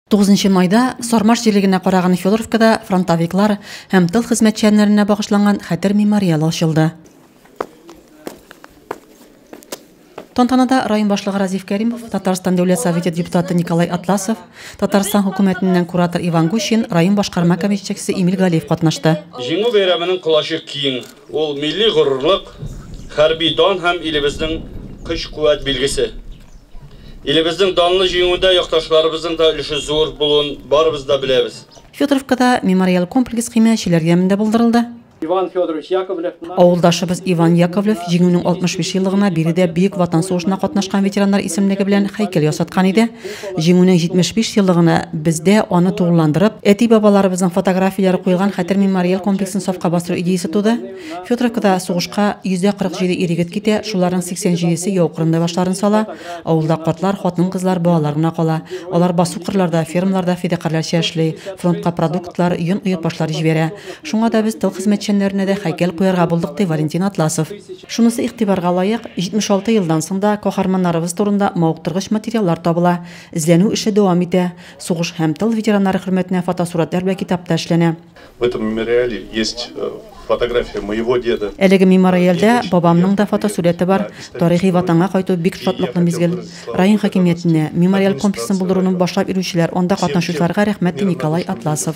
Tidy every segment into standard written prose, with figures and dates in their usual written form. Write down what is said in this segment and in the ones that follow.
9 майда Сармаш җирлегенә караган Федоровкада фронтовиклар һәм тыл хезмәтчәннәренә багышланган хәтер мемориал ачылды. Тантанада район башлыгы Разиф Кәримов, Татарстан Дәүләт Советы депутаты Николай Атласов, Татарстан хөкүмәтеннән куратор Иван Гущин, район башкарма комитетчесе Эмиль Галиев катнашты. Җиңү бәйрәменең кулашы киң, ул милли горурлык, хәрби дан һәм илебезнең көч-куәт билгесе. Илебезнең данлы җиңүдә якташларыбызның да өлеше зур булуын барыбыз да беләбез. Федоровкада мемориал комплекс химиячеләр ямында булдырылды. Авылдашыбыз Иван Яковлев җиңүнең 65 еллыгына биредә Бөек Ватан сугышына катнашкан ветераннар исемлеге белән һәйкәл ясаткан иде. Җиңүнең 75 еллыгына бездә аны тугрыландырып, әти-бабаларыбызның фотографияләре куелган хәтер мемориал комплексын сафка бастыру идеясе туды. Федоровкада сугышка 147 ир-егет китә, шуларның 87се яу кырында башларын сала. Авылда картлар, хатын-кызлар, балалар гына кала. Алар басу кырларда, фермаларда фидакарларча эшли, фронтка продуктлар, йон ыеп башлар җибәрә. Шуңа да без тыл хезмәтчәннәренә дә һәйкәл куярга булдык, ди Валентин Атласов. Шунысы игътибарга лаек, 76 елдан соң да каһарманнарыбыз турында мавыктыргыч материаллар табыла. Эзләнү эше дәвам итә. Сугыш һәм тыл ветераннары хөрмәтенә фотосурәтләр белән китапта эшләнә. В этом мемориале есть фотография моего деда. Әлеге мемориалда бабамның да фотосурәте бар. Тарихи ватанга кайту бик шатлыклы мизгел. Район хакимиятенә мемориал комплексын булдыруны башлап йөрүчеләр, анда катнашучыларга рәхмәт, ди Николай Атласов.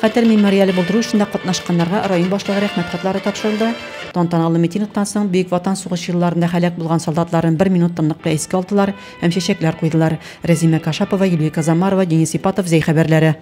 Хәтер мемориалы булдыру эшендә катнашканнарга район башлыгы рәхмәт хатлары тапшырылды. Тантаналы митингтан соң Бөек Ватан сугышы елларында һәлак булган солдатларын 1 минут тынлык белән искә алдылар һәм чәчәкләр куйдылар. Рәзимә Кашапова, Юлия Казамарова, Денис Ипатов, Зәй хәбәрләре.